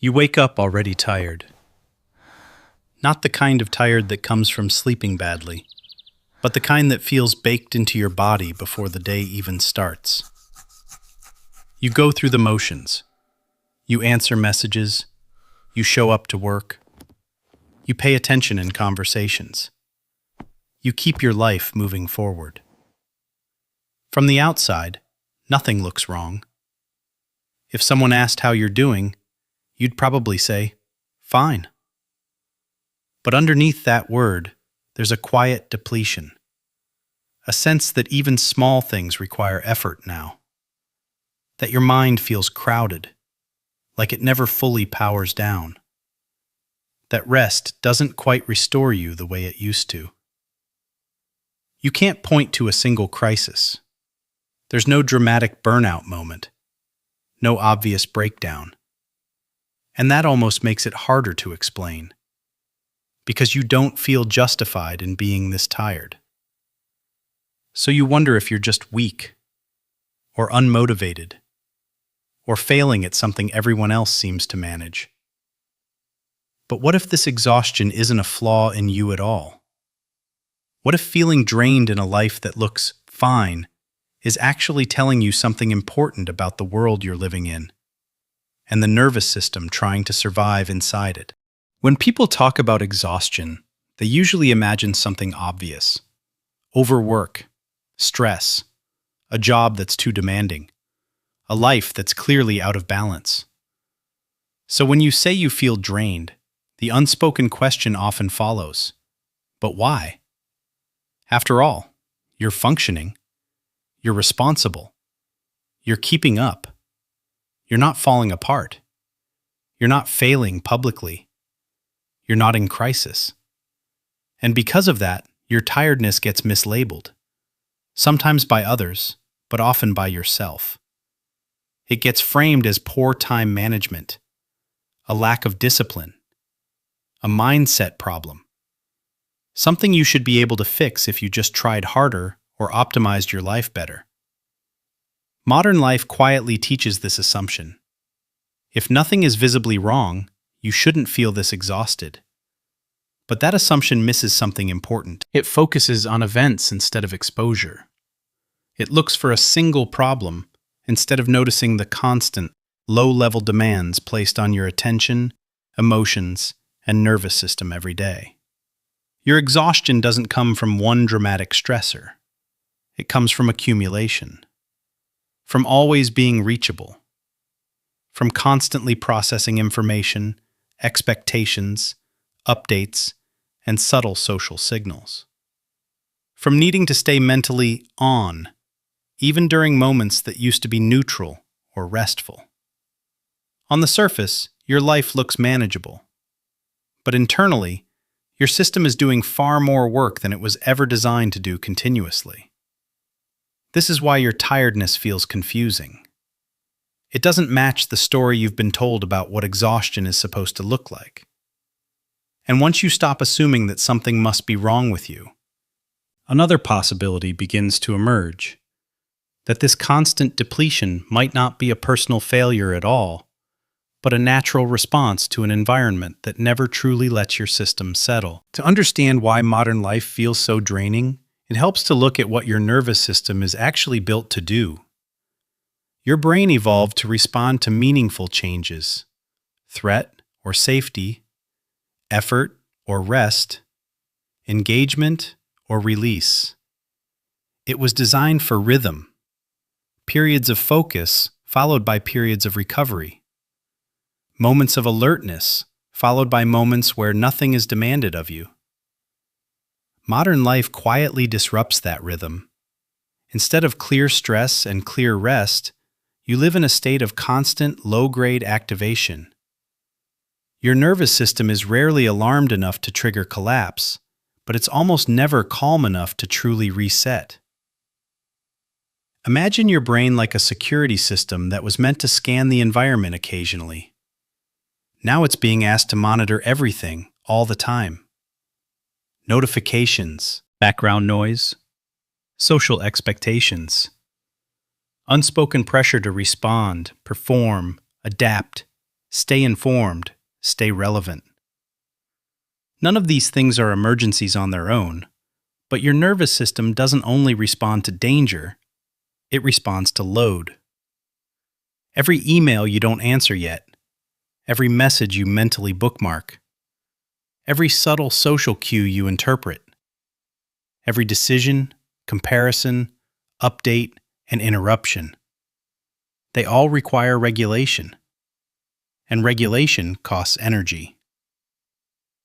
You wake up already tired. Not the kind of tired that comes from sleeping badly, but the kind that feels baked into your body before the day even starts. You go through the motions. You answer messages. You show up to work. You pay attention in conversations. You keep your life moving forward. From the outside, nothing looks wrong. If someone asked how you're doing, you'd probably say, "Fine." But underneath that word, there's a quiet depletion, a sense that even small things require effort now, that your mind feels crowded, like it never fully powers down, that rest doesn't quite restore you the way it used to. You can't point to a single crisis. There's no dramatic burnout moment, no obvious breakdown. And that almost makes it harder to explain, because you don't feel justified in being this tired. So you wonder if you're just weak, or unmotivated, or failing at something everyone else seems to manage. But what if this exhaustion isn't a flaw in you at all? What if feeling drained in a life that looks fine is actually telling you something important about the world you're living in, and the nervous system trying to survive inside it? When people talk about exhaustion, they usually imagine something obvious: overwork, stress, a job that's too demanding, a life that's clearly out of balance. So when you say you feel drained, the unspoken question often follows: but why? After all, you're functioning, you're responsible, you're keeping up, you're not falling apart, you're not failing publicly, you're not in crisis. And because of that, your tiredness gets mislabeled, sometimes by others, but often by yourself. It gets framed as poor time management, a lack of discipline, a mindset problem, something you should be able to fix if you just tried harder or optimized your life better. Modern life quietly teaches this assumption. If nothing is visibly wrong, you shouldn't feel this exhausted. But that assumption misses something important. It focuses on events instead of exposure. It looks for a single problem instead of noticing the constant, low-level demands placed on your attention, emotions, and nervous system every day. Your exhaustion doesn't come from one dramatic stressor. It comes from accumulation, from always being reachable, from constantly processing information, expectations, updates, and subtle social signals, from needing to stay mentally on, even during moments that used to be neutral or restful. On the surface, your life looks manageable, but internally, your system is doing far more work than it was ever designed to do continuously. This is why your tiredness feels confusing. It doesn't match the story you've been told about what exhaustion is supposed to look like. And once you stop assuming that something must be wrong with you, another possibility begins to emerge: that this constant depletion might not be a personal failure at all, but a natural response to an environment that never truly lets your system settle. To understand why modern life feels so draining, it helps to look at what your nervous system is actually built to do. Your brain evolved to respond to meaningful changes: threat or safety, effort or rest, engagement or release. It was designed for rhythm, periods of focus followed by periods of recovery, moments of alertness followed by moments where nothing is demanded of you. Modern life quietly disrupts that rhythm. Instead of clear stress and clear rest, you live in a state of constant low-grade activation. Your nervous system is rarely alarmed enough to trigger collapse, but it's almost never calm enough to truly reset. Imagine your brain like a security system that was meant to scan the environment occasionally. Now it's being asked to monitor everything all the time. Notifications, background noise, social expectations, unspoken pressure to respond, perform, adapt, stay informed, stay relevant. None of these things are emergencies on their own, but your nervous system doesn't only respond to danger, it responds to load. Every email you don't answer yet, every message you mentally bookmark, every subtle social cue you interpret, every decision, comparison, update, and interruption. They all require regulation, and regulation costs energy.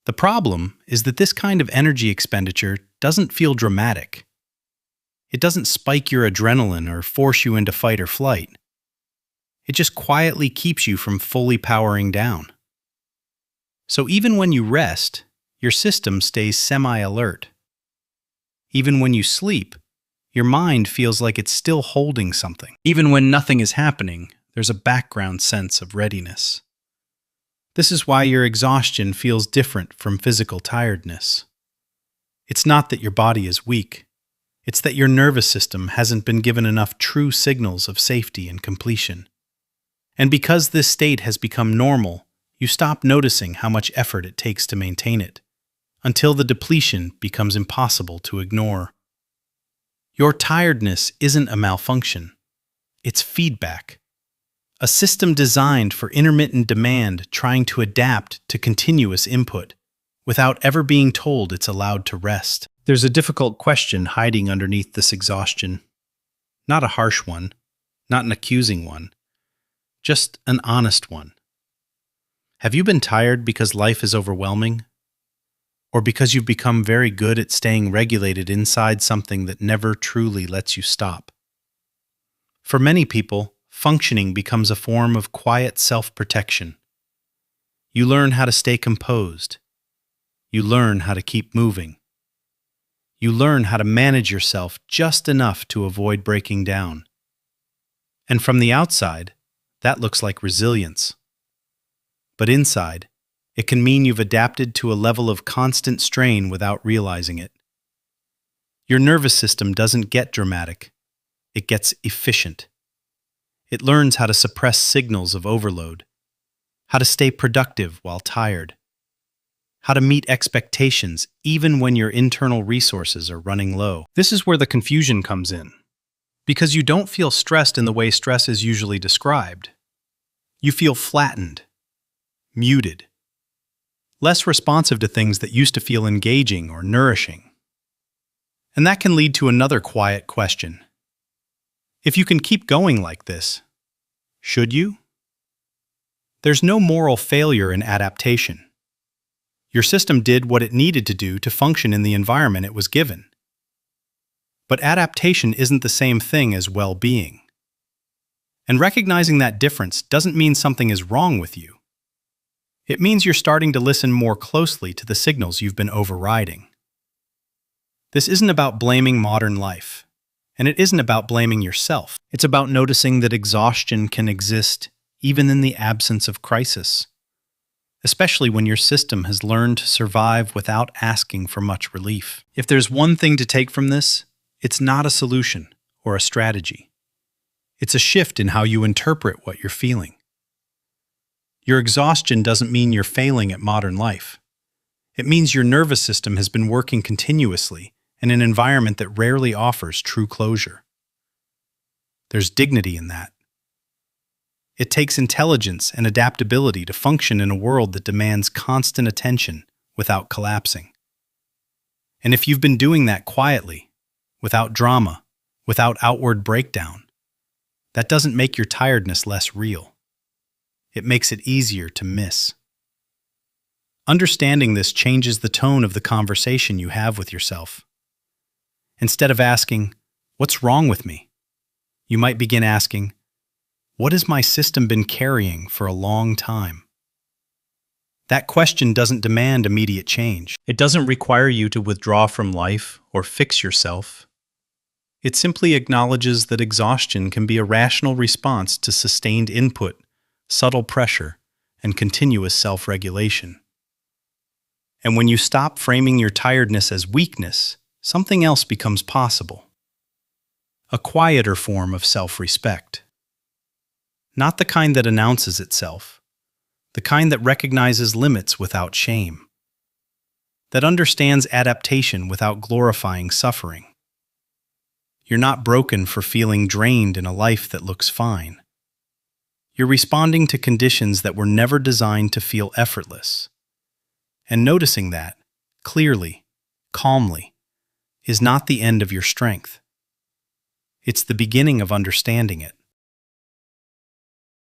The problem is that this kind of energy expenditure doesn't feel dramatic. It doesn't spike your adrenaline or force you into fight or flight. It just quietly keeps you from fully powering down. So even when you rest, your system stays semi-alert. Even when you sleep, your mind feels like it's still holding something. Even when nothing is happening, there's a background sense of readiness. This is why your exhaustion feels different from physical tiredness. It's not that your body is weak. It's that your nervous system hasn't been given enough true signals of safety and completion. And because this state has become normal, you stop noticing how much effort it takes to maintain it, until the depletion becomes impossible to ignore. Your tiredness isn't a malfunction. It's feedback. A system designed for intermittent demand trying to adapt to continuous input, without ever being told it's allowed to rest. There's a difficult question hiding underneath this exhaustion. Not a harsh one, not an accusing one, just an honest one. Have you been tired because life is overwhelming? Or because you've become very good at staying regulated inside something that never truly lets you stop? For many people, functioning becomes a form of quiet self-protection. You learn how to stay composed. You learn how to keep moving. You learn how to manage yourself just enough to avoid breaking down. And from the outside, that looks like resilience. But inside, it can mean you've adapted to a level of constant strain without realizing it. Your nervous system doesn't get dramatic. It gets efficient. It learns how to suppress signals of overload, how to stay productive while tired, how to meet expectations even when your internal resources are running low. This is where the confusion comes in, because you don't feel stressed in the way stress is usually described. You feel flattened, muted, less responsive to things that used to feel engaging or nourishing. And that can lead to another quiet question. If you can keep going like this, should you? There's no moral failure in adaptation. Your system did what it needed to do to function in the environment it was given. But adaptation isn't the same thing as well-being. And recognizing that difference doesn't mean something is wrong with you. It means you're starting to listen more closely to the signals you've been overriding. This isn't about blaming modern life. And it isn't about blaming yourself. It's about noticing that exhaustion can exist even in the absence of crisis, especially when your system has learned to survive without asking for much relief. If there's one thing to take from this, it's not a solution or a strategy. It's a shift in how you interpret what you're feeling. Your exhaustion doesn't mean you're failing at modern life. It means your nervous system has been working continuously in an environment that rarely offers true closure. There's dignity in that. It takes intelligence and adaptability to function in a world that demands constant attention without collapsing. And if you've been doing that quietly, without drama, without outward breakdown, that doesn't make your tiredness less real. It makes it easier to miss. Understanding this changes the tone of the conversation you have with yourself. Instead of asking, "What's wrong with me?" you might begin asking, "What has my system been carrying for a long time?" That question doesn't demand immediate change. It doesn't require you to withdraw from life or fix yourself. It simply acknowledges that exhaustion can be a rational response to sustained input, subtle pressure, and continuous self-regulation. And when you stop framing your tiredness as weakness, something else becomes possible. A quieter form of self-respect. Not the kind that announces itself, the kind that recognizes limits without shame, that understands adaptation without glorifying suffering. You're not broken for feeling drained in a life that looks fine. You're responding to conditions that were never designed to feel effortless. And noticing that, clearly, calmly, is not the end of your strength. It's the beginning of understanding it.